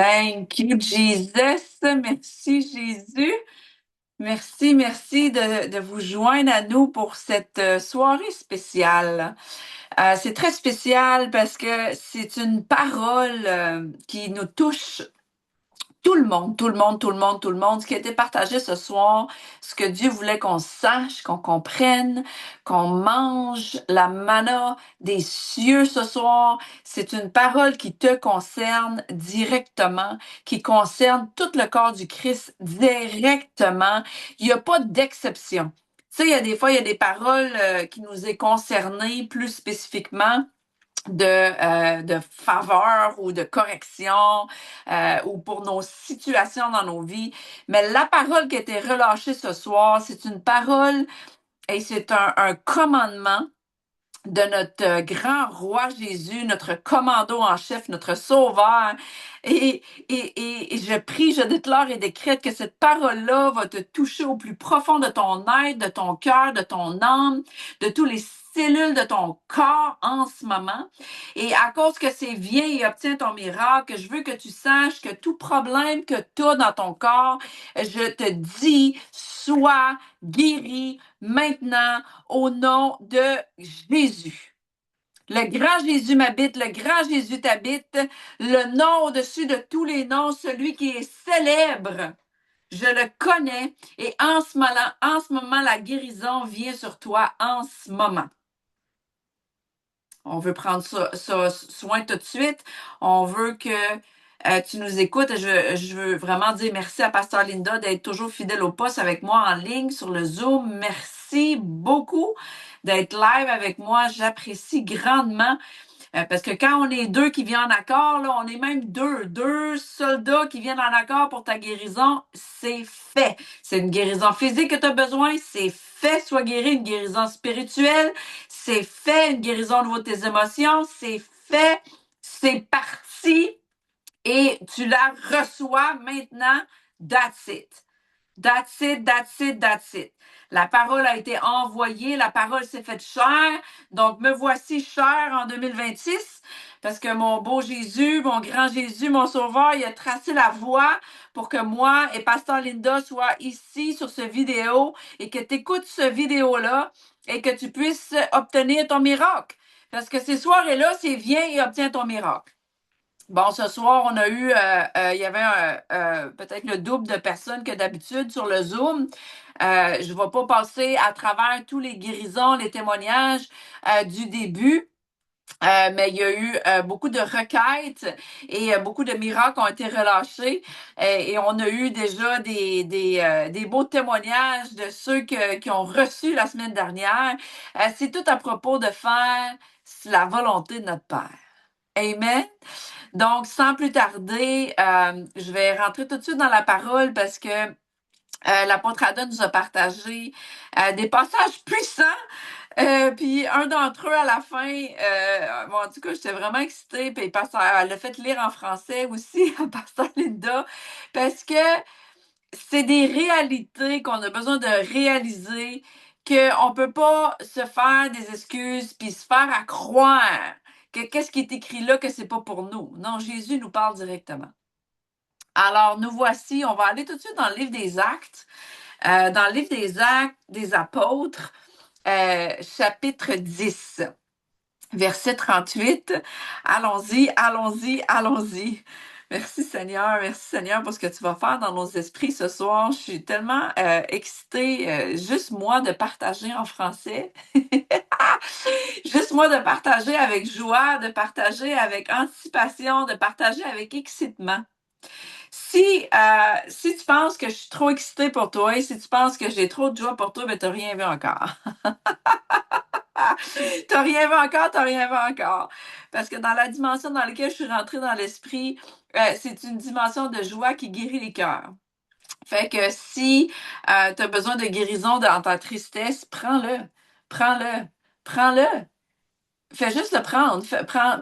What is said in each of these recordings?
Thank you, Jesus. Merci, Jésus. Merci, merci de vous joindre à nous pour cette soirée spéciale. C'est très spécial parce que c'est une parole qui nous touche tout le monde, tout le monde, tout le monde, tout le monde. Ce qui a été partagé ce soir, ce que Dieu voulait qu'on sache, qu'on comprenne, qu'on mange la manna des cieux ce soir, c'est une parole qui te concerne directement, qui concerne tout le corps du Christ directement. Il n'y a pas d'exception. Tu sais, il y a des fois, il y a des paroles qui nous est concernées plus spécifiquement de faveur ou de correction ou pour nos situations dans nos vies. Mais la parole qui a été relâchée ce soir, c'est une parole et c'est un commandement de notre grand roi Jésus, notre commando en chef, notre sauveur. Et je prie, je déclare et décrète que cette parole-là va te toucher au plus profond de ton être, de ton cœur, de ton âme, de tous les cellules de ton corps en ce moment. Et à cause que c'est viens et obtiens ton miracle, je veux que tu saches que tout problème que tu as dans ton corps, je te dis, sois guéri maintenant au nom de Jésus. Le grand Jésus m'habite, le grand Jésus t'habite, le nom au-dessus de tous les noms, celui qui est célèbre. Je le connais et en ce moment, la guérison vient sur toi en ce moment. On veut prendre ça soin tout de suite. On veut que tu nous écoutes. Je veux vraiment dire merci à Pasteur Linda d'être toujours fidèle au poste avec moi en ligne sur le Zoom. Merci beaucoup d'être live avec moi. J'apprécie grandement. Parce que quand on est deux qui viennent en accord, là, on est même deux soldats qui viennent en accord pour ta guérison, c'est fait. C'est une guérison physique que tu as besoin, c'est fait, sois guéri, une guérison spirituelle, c'est fait, une guérison au niveau de tes émotions, c'est fait, c'est parti et tu la reçois maintenant, that's it. That's it, that's it, that's it. La parole a été envoyée, la parole s'est faite chair. Donc, me voici chair en 2026 parce que mon beau Jésus, mon grand Jésus, mon sauveur, il a tracé la voie pour que moi et Pasteur Linda soient ici sur ce vidéo et que tu écoutes ce vidéo-là et que tu puisses obtenir ton miracle. Parce que ces soirées-là, c'est viens et obtiens ton miracle. Bon, ce soir, on a eu, il y avait peut-être le double de personnes que d'habitude sur le Zoom. Je ne vais pas passer à travers tous les guérisons, les témoignages du début. Mais il y a eu beaucoup de requêtes et beaucoup de miracles ont été relâchés. Et on a eu déjà des beaux témoignages de ceux qui ont reçu la semaine dernière. C'est tout à propos de faire la volonté de notre Père. Amen. Donc, sans plus tarder, je vais rentrer tout de suite dans la parole parce que l'apôtre Ada nous a partagé des passages puissants. Puis un d'entre eux à la fin, bon, en tout cas, j'étais vraiment excitée. Puis elle l'a fait lire en français aussi à Pasteur Linda parce que c'est des réalités qu'on a besoin de réaliser, qu'on ne peut pas se faire des excuses puis se faire à croire que qu'est-ce qui est écrit là, que c'est pas pour nous. Non, Jésus nous parle directement. Alors, nous voici, on va aller tout de suite dans le livre des Actes. Dans le livre des Actes des Apôtres, chapitre 10, verset 38. Allons-y, allons-y, allons-y. Merci Seigneur pour ce que tu vas faire dans nos esprits ce soir. Je suis tellement excitée, juste moi, de partager en français. Juste moi, de partager avec joie, de partager avec anticipation, de partager avec excitement. Si tu penses que je suis trop excitée pour toi et si tu penses que j'ai trop de joie pour toi, ben t'as rien vu encore. T'as rien vu encore, t'as rien vu encore. Parce que dans la dimension dans laquelle je suis rentrée dans l'esprit, c'est une dimension de joie qui guérit les cœurs. Fait que si tu as besoin de guérison dans ta tristesse, prends-le. Prends-le. Prends-le. Fais juste le prendre.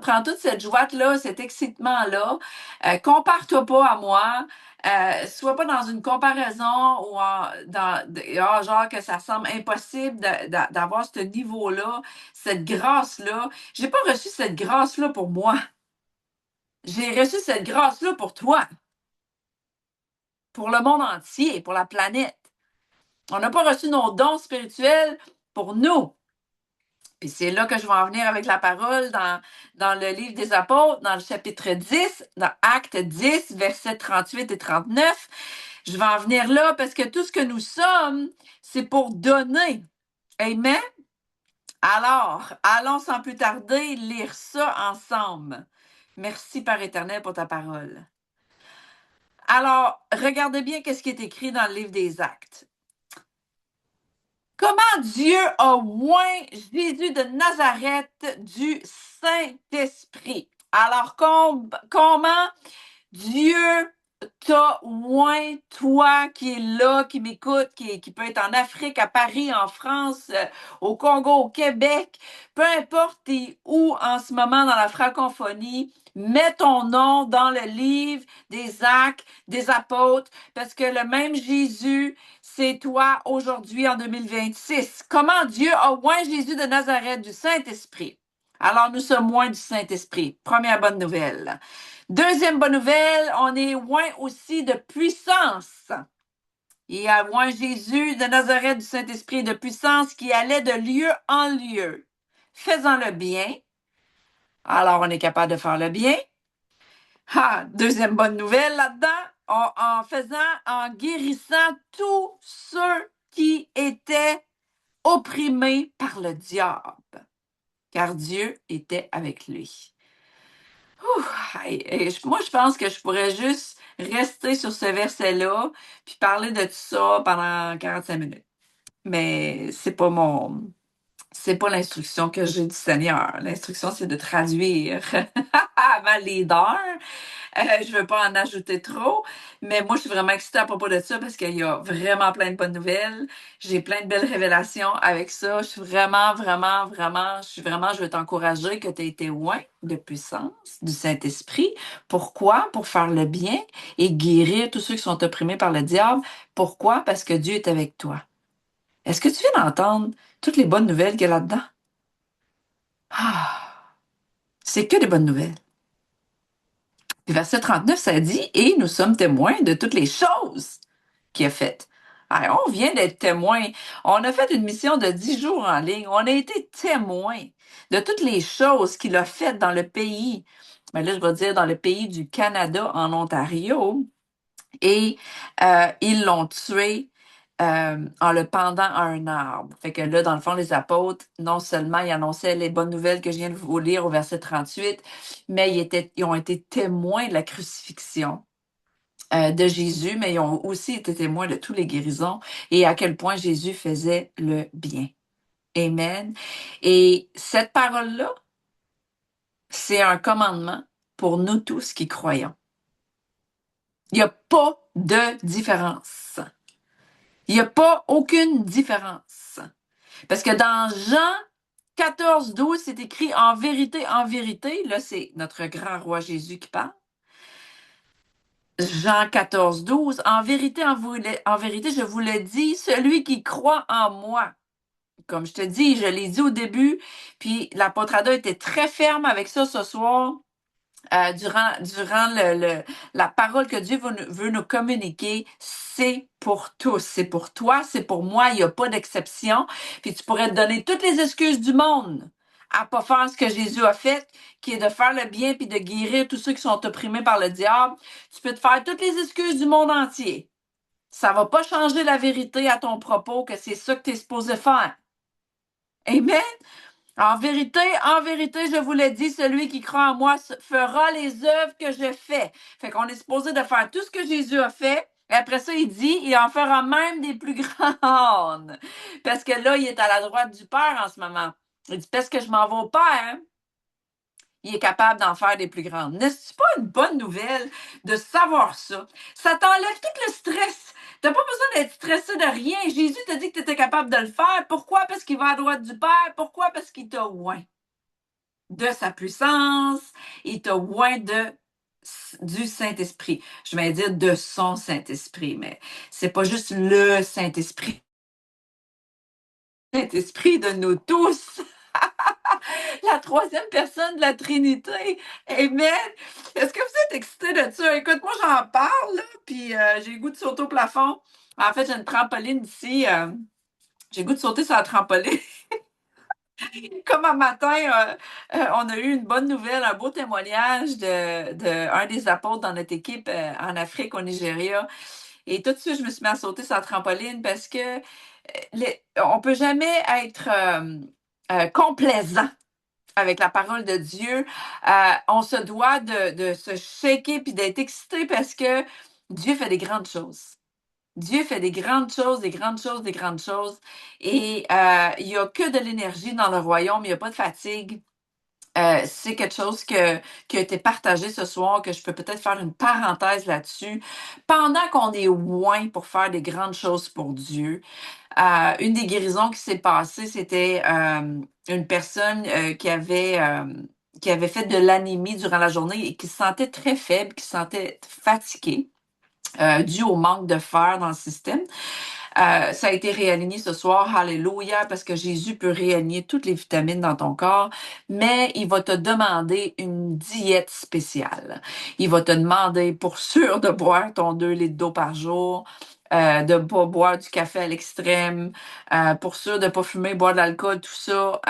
Prends toute cette joie-là, cet excitement-là. Compare-toi pas à moi. Sois pas dans une comparaison ou genre que ça semble impossible d'avoir ce niveau-là, cette grâce-là. J'ai pas reçu cette grâce-là pour moi. J'ai reçu cette grâce-là pour toi, pour le monde entier, pour la planète. On n'a pas reçu nos dons spirituels pour nous. Puis c'est là que je vais en venir avec la parole dans le livre des Apôtres, dans le chapitre 10, dans Acte 10, versets 38 et 39. Je vais en venir là parce que tout ce que nous sommes, c'est pour donner. Amen? Alors, allons sans plus tarder lire ça ensemble. Merci, Père éternel, pour ta parole. Alors, regardez bien qu'est-ce qui est écrit dans le livre des Actes. Comment Dieu a oint Jésus de Nazareth du Saint-Esprit. Alors, comment Dieu t'a oint, toi qui es là, qui m'écoute, qui peut être en Afrique, à Paris, en France, au Congo, au Québec, peu importe t'es où en ce moment dans la francophonie, mets ton nom dans le livre des Actes, des Apôtres, parce que le même Jésus, c'est toi aujourd'hui en 2026. Comment Dieu a oint Jésus de Nazareth du Saint-Esprit? Alors, nous sommes loin du Saint-Esprit. Première bonne nouvelle. Deuxième bonne nouvelle, on est loin aussi de puissance. Il a oint Jésus de Nazareth du Saint-Esprit de puissance qui allait de lieu en lieu, faisant le bien. Alors, on est capable de faire le bien. Deuxième bonne nouvelle là-dedans, en guérissant tous ceux qui étaient opprimés par le diable, car Dieu était avec lui. Moi, je pense que je pourrais juste rester sur ce verset-là puis parler de tout ça pendant 45 minutes. Mais c'est pas l'instruction que j'ai du Seigneur. L'instruction, c'est de traduire à ma leader. Je veux pas en ajouter trop, mais moi, je suis vraiment excitée à propos de ça parce qu'il y a vraiment plein de bonnes nouvelles. J'ai plein de belles révélations avec ça. Je suis je veux t'encourager que tu aies été loin de puissance du Saint-Esprit. Pourquoi? Pour faire le bien et guérir tous ceux qui sont opprimés par le diable. Pourquoi? Parce que Dieu est avec toi. Est-ce que tu viens d'entendre toutes les bonnes nouvelles qu'il y a là-dedans? C'est que des bonnes nouvelles. Puis verset 39, ça dit, et nous sommes témoins de toutes les choses qu'il a faites. Alors, on vient d'être témoins. On a fait une mission de 10 jours en ligne. On a été témoins de toutes les choses qu'il a faites dans le pays. Mais là, je vais dire dans le pays du Canada, en Ontario. Et ils l'ont tué en le pendant à un arbre. Fait que là, dans le fond, les apôtres, non seulement ils annonçaient les bonnes nouvelles que je viens de vous lire au verset 38, mais ils ont été témoins de la crucifixion de Jésus, mais ils ont aussi été témoins de tous les guérisons et à quel point Jésus faisait le bien. Amen. Et cette parole-là, c'est un commandement pour nous tous qui croyons. Il n'y a pas de différence. Il n'y a pas aucune différence. Parce que dans Jean 14, 12, c'est écrit en vérité, là c'est notre grand roi Jésus qui parle. Jean 14, 12, en vérité, je vous le dis, celui qui croit en moi. Comme je te dis, je l'ai dit au début, puis l'apôtre Ada était très ferme avec ça ce soir. Durant la parole que Dieu veut nous communiquer, c'est pour tous. C'est pour toi, c'est pour moi. Il n'y a pas d'exception. Puis tu pourrais te donner toutes les excuses du monde à pas faire ce que Jésus a fait, qui est de faire le bien puis de guérir tous ceux qui sont opprimés par le diable. Tu peux te faire toutes les excuses du monde entier. Ça va pas changer la vérité à ton propos que c'est ça que tu es supposé faire. Amen? En vérité, je vous le dis, celui qui croit en moi fera les œuvres que je fais. Fait qu'on est supposé de faire tout ce que Jésus a fait. Et après ça, il dit, il en fera même des plus grandes. Parce que là, il est à la droite du Père en ce moment. Il dit, parce que je m'en vais au Père, il est capable d'en faire des plus grandes. N'est-ce pas une bonne nouvelle de savoir ça? Ça t'enlève tout le stress. T'as pas besoin d'être stressé de rien. Jésus t'a dit que tu étais capable de le faire. Pourquoi? Parce qu'il va à droite du Père. Pourquoi? Parce qu'il t'a oint de sa puissance. Il t'a oint du Saint-Esprit. Je vais dire de son Saint-Esprit, mais c'est pas juste le Saint-Esprit. Saint-Esprit de nous tous. La troisième personne de la Trinité. Amen. Est-ce que vous êtes excités de ça? Écoute, moi, j'en parle, là, puis j'ai le goût de sauter au plafond. En fait, j'ai une trampoline ici. J'ai le goût de sauter sur la trampoline. Comme un matin, on a eu une bonne nouvelle, un beau témoignage de un des apôtres dans notre équipe en Afrique, au Nigeria. Et tout de suite, je me suis mis à sauter sur la trampoline parce que on peut jamais être complaisant avec la parole de Dieu. On se doit de se shaker puis d'être excité parce que Dieu fait des grandes choses. Dieu fait des grandes choses, des grandes choses, des grandes choses. Et il n'y a que de l'énergie dans le royaume, il n'y a pas de fatigue. C'est quelque chose qui a été partagé ce soir, que je peux peut-être faire une parenthèse là-dessus. Pendant qu'on est loin pour faire des grandes choses pour Dieu, une des guérisons qui s'est passée, c'était une personne qui avait fait de l'anémie durant la journée et qui se sentait très faible, qui se sentait fatiguée, dû au manque de fer dans le système. Ça a été réaligné ce soir, alléluia, parce que Jésus peut réaligner toutes les vitamines dans ton corps, mais il va te demander une diète spéciale. Il va te demander, pour sûr, de boire ton 2 litres d'eau par jour, de ne pas boire du café à l'extrême, pour sûr de ne pas fumer, boire de l'alcool, tout ça,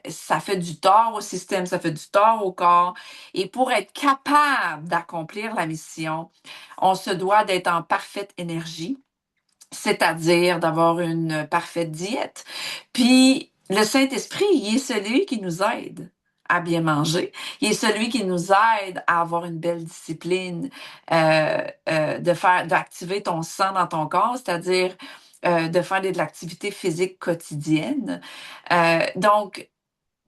ça fait du tort au système, ça fait du tort au corps. Et pour être capable d'accomplir la mission, on se doit d'être en parfaite énergie, c'est-à-dire d'avoir une parfaite diète. Puis le Saint-Esprit, il est celui qui nous aide à bien manger. Il est celui qui nous aide à avoir une belle discipline, d'activer ton sang dans ton corps, c'est-à-dire de faire de l'activité physique quotidienne. Donc,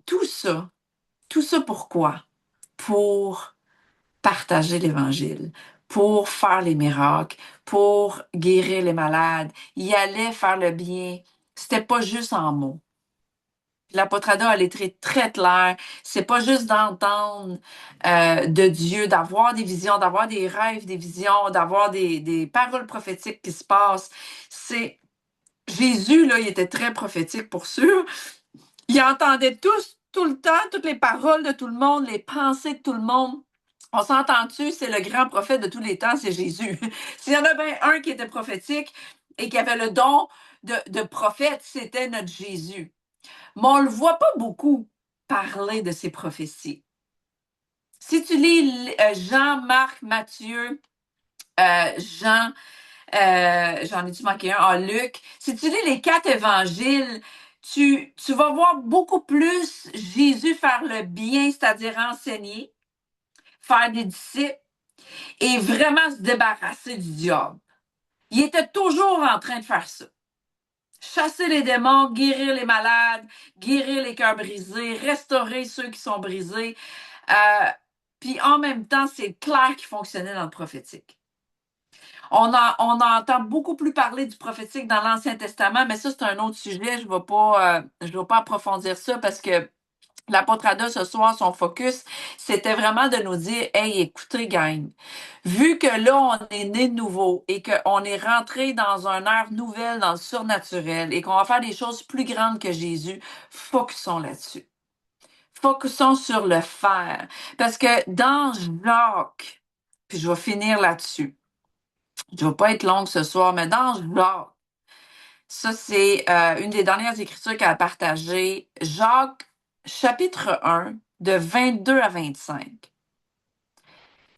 tout ça, tout ça pourquoi? Pour partager l'Évangile, pour faire les miracles, pour guérir les malades. Il allait faire le bien. C'était pas juste en mots. L'apôtre Ada, elle est très, très claire. C'est pas juste d'entendre de Dieu, d'avoir des visions, d'avoir des rêves, des visions, d'avoir des paroles prophétiques qui se passent. C'est Jésus, là, il était très prophétique pour sûr. Il entendait tous, tout le temps, toutes les paroles de tout le monde, les pensées de tout le monde. On s'entend-tu, c'est le grand prophète de tous les temps, c'est Jésus. S'il y en a bien un qui était prophétique et qui avait le don de prophète, c'était notre Jésus. Mais on ne le voit pas beaucoup parler de ses prophéties. Si tu lis Jean, Marc, Matthieu, Jean, j'en ai-tu manqué un? Ah, Luc. Si tu lis les 4 évangiles, tu vas voir beaucoup plus Jésus faire le bien, c'est-à-dire enseigner, faire des disciples et vraiment se débarrasser du diable. Il était toujours en train de faire ça. Chasser les démons, guérir les malades, guérir les cœurs brisés, restaurer ceux qui sont brisés. Euh, Puis en même temps, c'est clair qu'il fonctionnait dans le prophétique. On entend beaucoup plus parler du prophétique dans l'Ancien Testament, mais ça, c'est un autre sujet. Je vais pas approfondir ça parce que l'apôtre Ada, ce soir, son focus, c'était vraiment de nous dire, hey, écoutez, gang, vu que là, on est né de nouveau et qu'on est rentré dans une ère nouvelle, dans le surnaturel et qu'on va faire des choses plus grandes que Jésus, focusons là-dessus. Focusons sur le faire. Parce que dans Jacques, puis je vais finir là-dessus. Je ne vais pas être longue ce soir, mais dans Jacques, ça c'est une des dernières écritures qu'elle a partagées. Jacques, chapitre 1, de 22 à 25.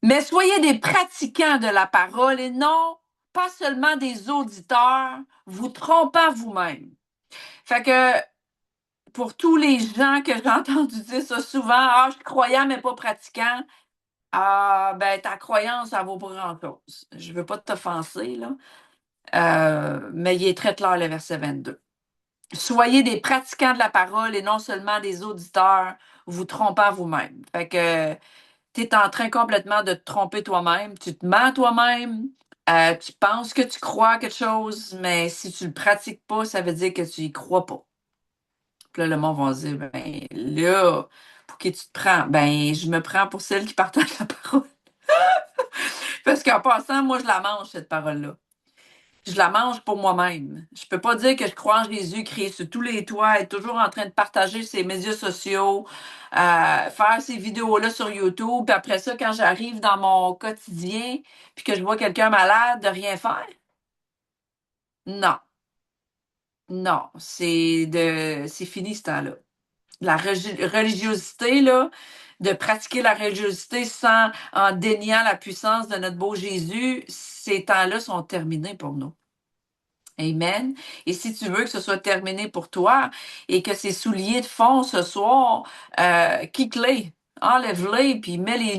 Mais soyez des pratiquants de la parole et non pas seulement des auditeurs, vous trompant vous-même. Fait que pour tous les gens que j'ai entendu dire ça souvent, ah, je suis croyant mais pas pratiquant, ah, ben ta croyance, ça vaut pas grand-chose. Je veux pas t'offenser, là. Mais il est très clair, le verset 22. Soyez des pratiquants de la parole et non seulement des auditeurs, vous trompant vous-même. Fait que tu es en train complètement de te tromper toi-même. Tu te mens toi-même. Tu penses que tu crois à quelque chose, mais si tu le pratiques pas, ça veut dire que tu y crois pas. Puis là, le monde va se dire, ben là, pour qui tu te prends? Ben, je me prends pour celle qui partage la parole. Parce qu'en passant, moi, je la mange, cette parole-là. je la mange pour moi-même. Je peux pas dire que je crois en Jésus, crier sur tous les toits, être toujours en train de partager ses médias sociaux, faire ces vidéos-là sur YouTube, puis après ça, quand j'arrive dans mon quotidien, puis que je vois quelqu'un malade, de rien faire. Non, non, c'est fini ce temps-là. La religiosité, là, de pratiquer la religiosité sans en déniant la puissance de notre beau Jésus, ces temps-là sont terminés pour nous. Amen. Et si tu veux que ce soit terminé pour toi et que ces souliers de fond ce soir, kick-les, enlève-les, puis mets les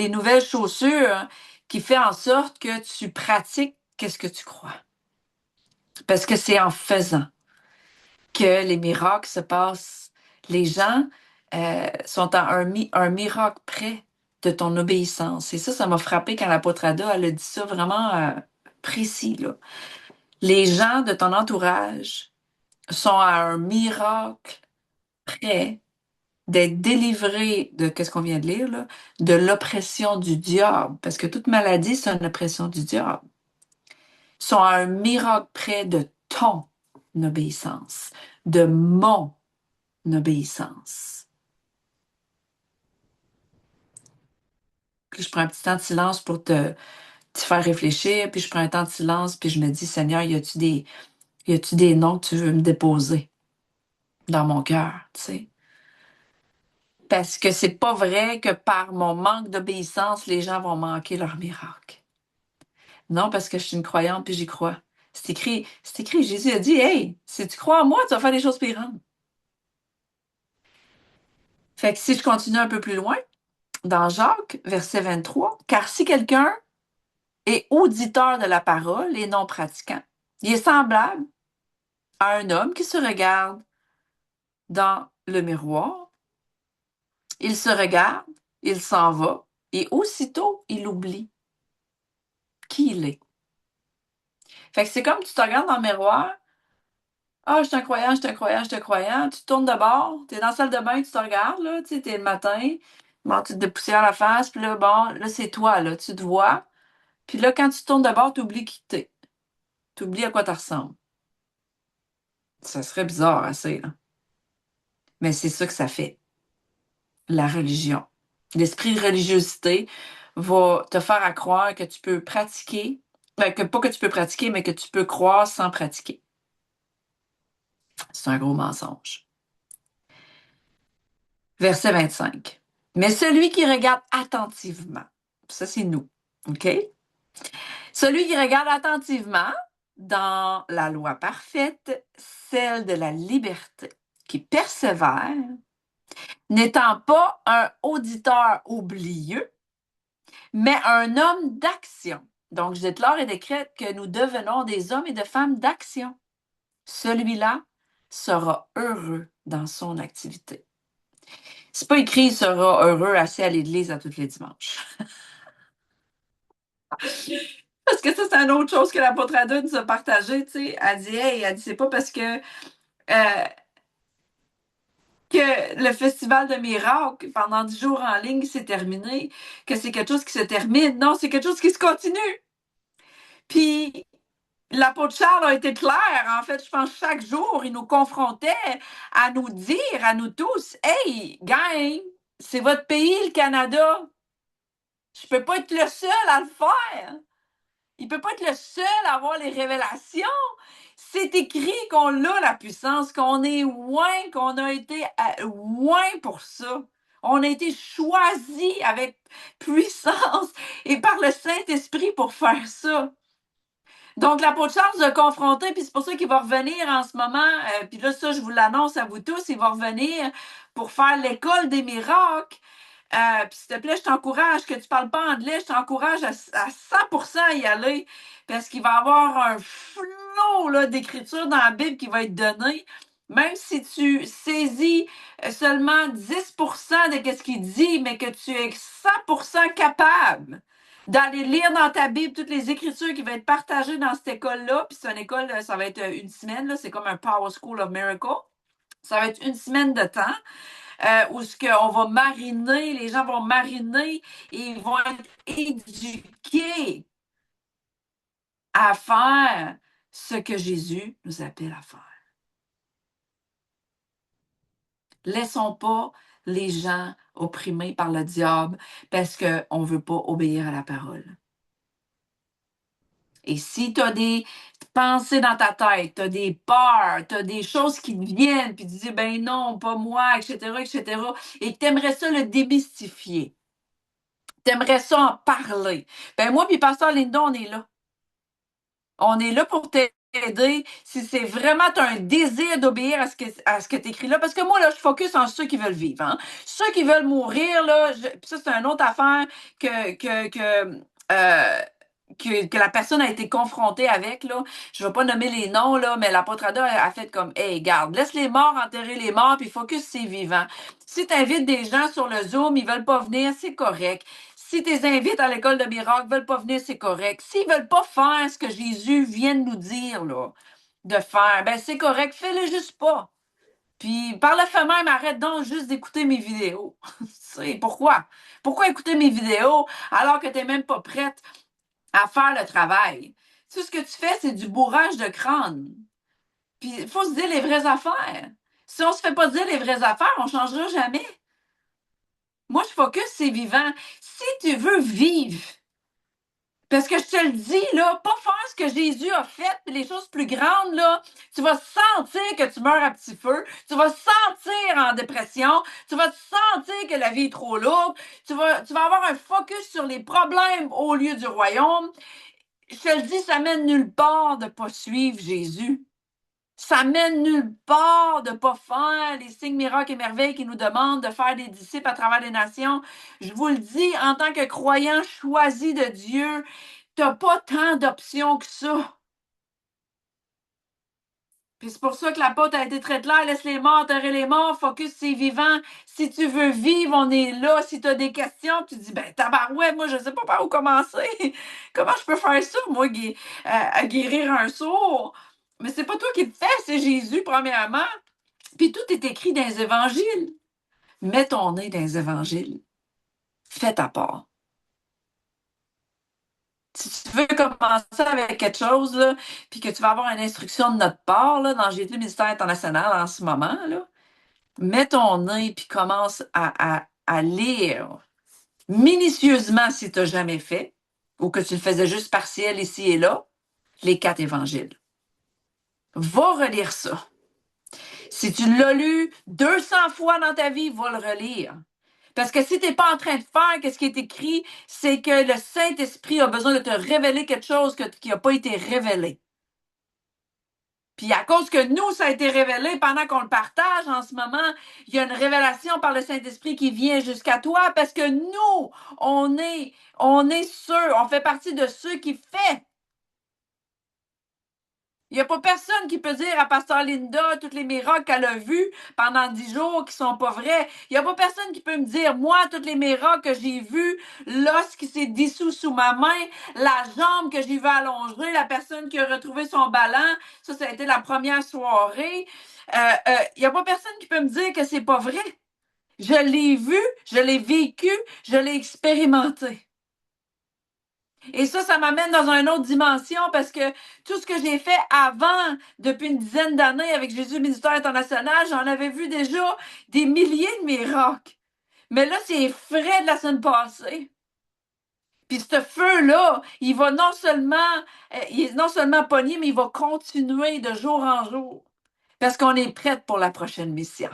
nouvelles chaussures qui fait en sorte que tu pratiques qu'est-ce que tu crois. Parce que c'est en faisant que les miracles se passent. Les gens sont à un miracle près de ton obéissance. Et ça m'a frappé quand l'apôtre Ada, elle a dit ça vraiment précis, là. Les gens de ton entourage sont à un miracle près d'être délivrés de, qu'est-ce qu'on vient de lire, là, de l'oppression du diable. Parce que toute maladie, c'est une oppression du diable. Ils sont à un miracle près de ton obéissance, de mon obéissance. Puis je prends un petit temps de silence pour te faire réfléchir, puis je prends un temps de silence, puis je me dis, Seigneur, y a-tu des noms que tu veux me déposer dans mon cœur, tu sais? Parce que c'est pas vrai que par mon manque d'obéissance, les gens vont manquer leur miracle. Non, parce que je suis une croyante puis j'y crois. C'est écrit. Jésus a dit, hey, si tu crois en moi, tu vas faire des choses plus grandes. Fait que si je continue un peu plus loin, dans Jacques, verset 23, car si quelqu'un est auditeur de la parole et non pratiquant, il est semblable à un homme qui se regarde dans le miroir, il se regarde, il s'en va, et aussitôt il oublie qui il est. Fait que c'est comme tu te regardes dans le miroir. Ah, je suis un croyant, je suis un croyant, je suis un croyant. Tu te tournes de bord, t'es dans la salle de bain, tu te regardes, là, tu sais, t'es le matin, bon, tu te dépoussières la face, puis là, bon, là, c'est toi, là, tu te vois. Puis là, quand tu te tournes de bord, t'oublies qui t'es. T'oublies à quoi tu ressembles. Ça serait bizarre, assez, là. Mais c'est ça que ça fait, la religion. L'esprit de religiosité va te faire à croire que tu peux pratiquer, ben, que pas que tu peux pratiquer, mais que tu peux croire sans pratiquer. C'est un gros mensonge. Verset 25. Mais celui qui regarde attentivement, ça c'est nous, OK? Celui qui regarde attentivement dans la loi parfaite, celle de la liberté, qui persévère, n'étant pas un auditeur oublieux, mais un homme d'action. Donc, je déclare et décrète que nous devenons des hommes et des femmes d'action. Celui-là sera heureux dans son activité. C'est pas écrit il sera heureux assis à l'église à tous les dimanches. Parce que ça, c'est une autre chose que l'apôtre Ada nous a partagé, tu sais. Elle dit, hey, elle dit, c'est pas parce que le festival de miracles pendant 10 jours en ligne s'est terminé, que c'est quelque chose qui se termine. Non, c'est quelque chose qui se continue. Puis, l'apôtre Charles a été clair. En fait, je pense chaque jour, il nous confrontait à nous dire, à nous tous, hey, gang, c'est votre pays, le Canada. Je peux pas être le seul à le faire. Il peut pas être le seul à avoir les révélations. C'est écrit qu'on a la puissance, qu'on est loin, qu'on a été loin pour ça. On a été choisi avec puissance et par le Saint-Esprit pour faire ça. Donc, l'apôtre Charles nous a confrontés, puis c'est pour ça qu'il va revenir en ce moment. Puis là, ça, je vous l'annonce à vous tous, il va revenir pour faire l'école des miracles. Puis s'il te plaît, je t'encourage, que tu parles pas anglais, je t'encourage à 100% à y aller, parce qu'il va y avoir un flot là, d'écriture dans la Bible qui va être donné. Même si tu saisis seulement 10% de ce qu'il dit, mais que tu es 100% capable d'aller lire dans ta Bible toutes les écritures qui vont être partagées dans cette école-là. Puis c'est une école, ça va être une semaine, là, c'est comme un Power School of Miracle. Ça va être une semaine de temps où on va mariner, les gens vont mariner et ils vont être éduqués à faire ce que Jésus nous appelle à faire. Laissons pas les gens opprimés par le diable parce qu'on ne veut pas obéir à la parole. Et si tu as des pensées dans ta tête, tu as des peurs, tu as des choses qui te viennent, puis tu dis, ben non, pas moi, etc., etc., et que tu aimerais ça le démystifier, tu aimerais ça en parler, ben moi puis Pasteur Linda, on est là. On est là pour t'aider si c'est vraiment un désir d'obéir à ce que tu écris là. Parce que moi, là, je focus en ceux qui veulent vivre. Hein. Ceux qui veulent mourir, là, ça, c'est une autre affaire euh, que la personne a été confrontée avec. Là. Je ne vais pas nommer les noms, là, mais l'apôtre Ada a fait comme hey, garde, laisse les morts enterrer les morts, puis focus sur les vivants. Si tu invites des gens sur le Zoom, ils ne veulent pas venir, c'est correct. Si tu les invites à l'école de miracle, ils ne veulent pas venir, c'est correct. S'ils ne veulent pas faire ce que Jésus vient de nous dire là, de faire, ben c'est correct, fais-le juste pas. Puis par le fait même, arrête donc juste d'écouter mes vidéos. Pourquoi? Pourquoi écouter mes vidéos alors que tu n'es même pas prête à faire le travail? Tout ce que tu fais, c'est du bourrage de crâne. Puis il faut se dire les vraies affaires. Si on ne se fait pas dire les vraies affaires, on ne changera jamais. Moi, je focus, c'est vivant. Si tu veux vivre, parce que je te le dis, là, pas faire ce que Jésus a fait, puis les choses plus grandes, là, tu vas sentir que tu meurs à petit feu, tu vas sentir en dépression, tu vas sentir que la vie est trop lourde, tu vas avoir un focus sur les problèmes au lieu du royaume. Je te le dis, ça mène nulle part de ne pas suivre Jésus. Ça mène nulle part de ne pas faire les signes, miracles et merveilles qui nous demandent de faire des disciples à travers les nations. Je vous le dis, en tant que croyant choisi de Dieu, tu n'as pas tant d'options que ça. Puis c'est pour ça que l'apôtre a été très clair, laisse les morts, enterrer les morts, focus sur les vivants. Si tu veux vivre, on est là. Si tu as des questions, tu dis, ben tabarouette, moi je ne sais pas par où commencer. Comment je peux faire ça, moi, à guérir un sourd? Mais c'est pas toi qui le fais, c'est Jésus, premièrement. Puis tout est écrit dans les évangiles. Mets ton nez dans les évangiles. Fais ta part. Si tu veux commencer avec quelque chose, là, puis que tu vas avoir une instruction de notre part, là, dans GT Ministère International en ce moment, là, mets ton nez puis commence à lire minutieusement si tu n'as jamais fait, ou que tu le faisais juste partiel ici et là, les 4 évangiles. Va relire ça. Si tu l'as lu 200 fois dans ta vie, va le relire. Parce que si tu n'es pas en train de faire ce qui est écrit, c'est que le Saint-Esprit a besoin de te révéler quelque chose qui n'a pas été révélé. Puis à cause que nous, ça a été révélé pendant qu'on le partage en ce moment, il y a une révélation par le Saint-Esprit qui vient jusqu'à toi parce que nous, on est ceux, on fait partie de ceux qui fait. Il n'y a pas personne qui peut dire à Pasteur Linda tous les miracles qu'elle a vus pendant 10 jours qui sont pas vrais. Il n'y a pas personne qui peut me dire, moi, tous les miracles que j'ai vus, l'os qui s'est dissous sous ma main, la jambe que j'ai vu allonger, la personne qui a retrouvé son ballon, ça a été la première soirée. Il n'y a pas personne qui peut me dire que c'est pas vrai. Je l'ai vu, je l'ai vécu, je l'ai expérimenté. Et ça m'amène dans une autre dimension parce que tout ce que j'ai fait avant, depuis une dizaine d'années avec Jésus Ministère International, j'en avais vu déjà des milliers de miracles. Mais là, c'est frais de la semaine passée. Puis ce feu-là, il est non seulement pogné, mais il va continuer de jour en jour. Parce qu'on est prête pour la prochaine mission.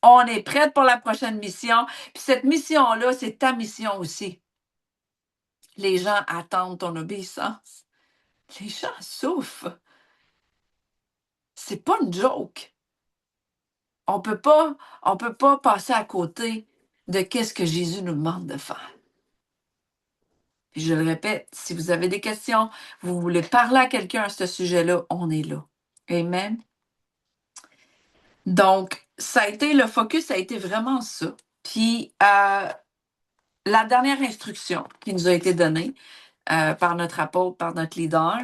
On est prête pour la prochaine mission. Puis cette mission-là, c'est ta mission aussi. Les gens attendent ton obéissance. Les gens souffrent. C'est pas une joke. On peut pas passer à côté de qu'est-ce que Jésus nous demande de faire. Puis je le répète, si vous avez des questions, vous voulez parler à quelqu'un à ce sujet-là, on est là. Amen. Donc, le focus a été vraiment ça. Puis, la dernière instruction qui nous a été donnée par notre apôtre, par notre leader,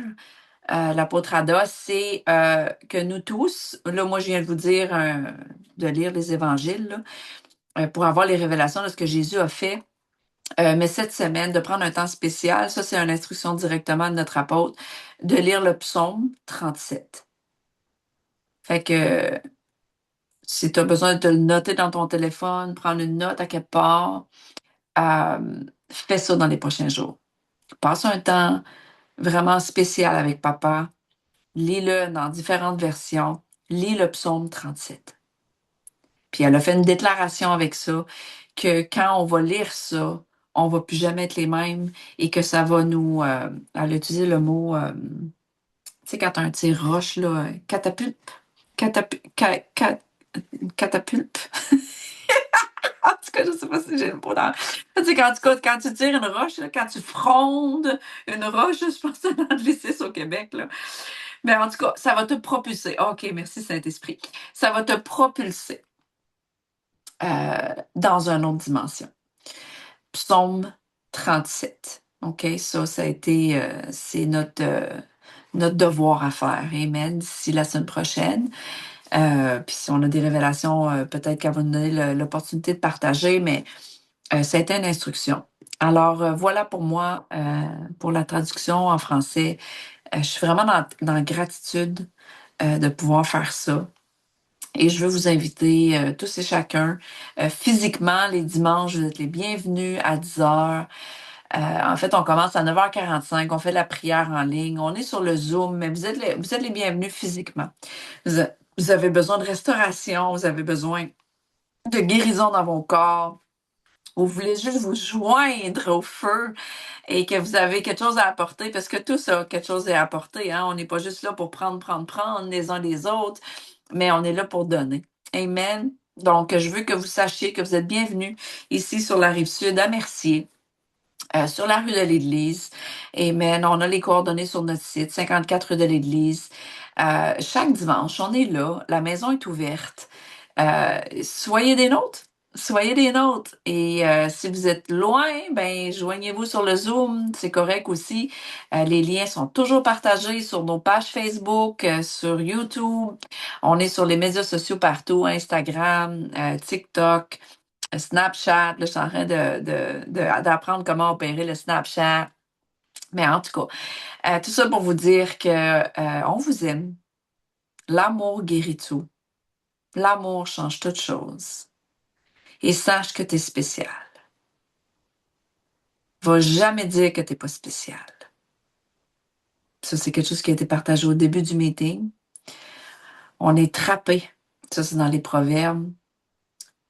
l'apôtre Ada, c'est que nous tous, là, moi, je viens de vous dire de lire les évangiles là, pour avoir les révélations de ce que Jésus a fait Mais cette semaine, de prendre un temps spécial, ça c'est une instruction directement de notre apôtre, de lire le psaume 37. Fait que si tu as besoin de te le noter dans ton téléphone, prendre une note à quelque part, fais ça dans les prochains jours. Passe un temps vraiment spécial avec papa. Lis-le dans différentes versions. Lis le psaume 37. Puis elle a fait une déclaration avec ça, que quand on va lire ça, on va plus jamais être les mêmes et que ça va nous... elle a utilisé le mot, tu sais, quand t'as un tir roche, là, catapulte, catapulte. En tout cas, je sais pas si j'ai le mot dans... Tu sais, quand tu tires une roche, là, quand tu frondes une roche, je pense que c'est dans l'anglicisme au Québec, là. Mais en tout cas, ça va te propulser. OK, merci Saint-Esprit. Ça va te propulser dans une autre dimension. Psaume 37. OK, ça a été, c'est notre devoir à faire. Amen. D'ici la semaine prochaine. Puis si on a des révélations, peut-être qu'elle va nous donner l'opportunité de partager, mais ça a été une instruction. Alors, voilà pour moi, pour la traduction en français. Je suis vraiment dans la gratitude de pouvoir faire ça. Et je veux vous inviter tous et chacun, physiquement, les dimanches, vous êtes les bienvenus à 10 heures. En fait, on commence à 9h45, on fait la prière en ligne, on est sur le Zoom, mais vous êtes les bienvenus physiquement. Vous avez besoin de restauration, vous avez besoin de guérison dans vos corps, ou vous voulez juste vous joindre au feu et que vous avez quelque chose à apporter, parce que tout ça a quelque chose à apporter, hein? On n'est pas juste là pour prendre les uns les autres, mais on est là pour donner. Amen. Donc, je veux que vous sachiez que vous êtes bienvenus ici sur la Rive-Sud à Mercier. Sur la rue de l'Église. Amen. On a les coordonnées sur notre site, 54 rue de l'Église. Chaque dimanche, on est là. La maison est ouverte. Soyez des nôtres. Soyez des nôtres. Et si vous êtes loin, ben joignez-vous sur le Zoom. C'est correct aussi. Les liens sont toujours partagés sur nos pages Facebook, sur YouTube. On est sur les médias sociaux partout, Instagram, TikTok. Snapchat, là, je suis en train d'apprendre comment opérer le Snapchat. Mais en tout cas, tout ça pour vous dire que on vous aime. L'amour guérit tout. L'amour change toute chose. Et sache que tu es spécial. Va jamais dire que tu n'es pas spécial. Ça, c'est quelque chose qui a été partagé au début du meeting. On est trappé. Ça, c'est dans les proverbes.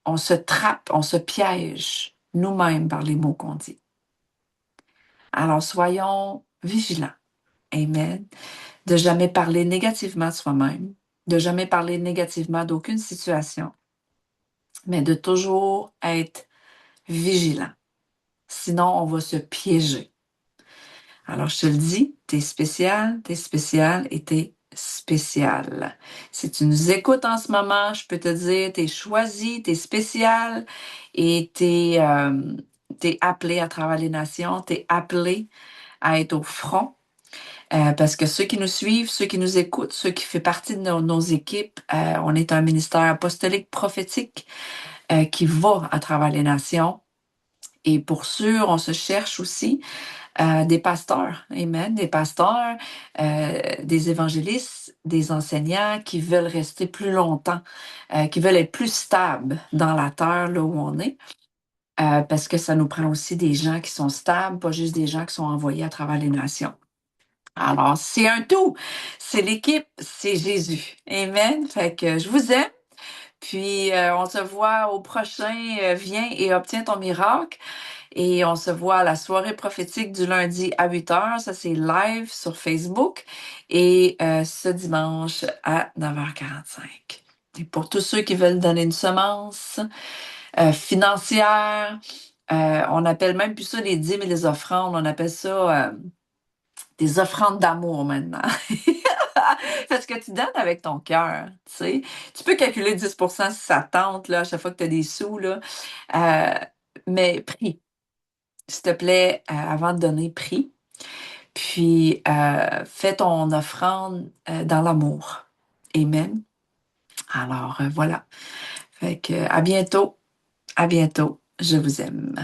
On se trappe, on se piège nous-mêmes par les mots qu'on dit. Alors, soyons vigilants. Amen. De jamais parler négativement de soi-même, de jamais parler négativement d'aucune situation, mais de toujours être vigilant. Sinon, on va se piéger. Alors, je te le dis, t'es spécial et t'es spécial. Si tu nous écoutes en ce moment, je peux te dire, t'es choisi, t'es spécial et t'es appelé à travers les nations, t'es appelé à être au front. Parce que ceux qui nous suivent, ceux qui nous écoutent, ceux qui font partie de nos équipes, on est un ministère apostolique prophétique qui va à travers les nations. Et pour sûr, on se cherche aussi des pasteurs, amen, des pasteurs, des évangélistes, des enseignants qui veulent rester plus longtemps, qui veulent être plus stables dans la terre là où on est. Parce que ça nous prend aussi des gens qui sont stables, pas juste des gens qui sont envoyés à travers les nations. Alors, c'est un tout. C'est l'équipe, c'est Jésus. Amen. Fait que je vous aime. Puis, on se voit au prochain Viens et obtiens ton miracle. Et on se voit à la soirée prophétique du lundi à 8h. Ça, c'est live sur Facebook. Et ce dimanche à 9h45. Et pour tous ceux qui veulent donner une semence financière, on appelle même plus ça les dîmes et les offrandes. On appelle ça des offrandes d'amour maintenant. Parce que tu donnes avec ton cœur, tu sais. Tu peux calculer 10% si ça tente, là, à chaque fois que tu as des sous, là. Euh, mais prie. S'il te plaît, avant de donner, prie. Puis, fais ton offrande dans l'amour. Amen. Alors, voilà. Fait que, à bientôt. À bientôt. Je vous aime.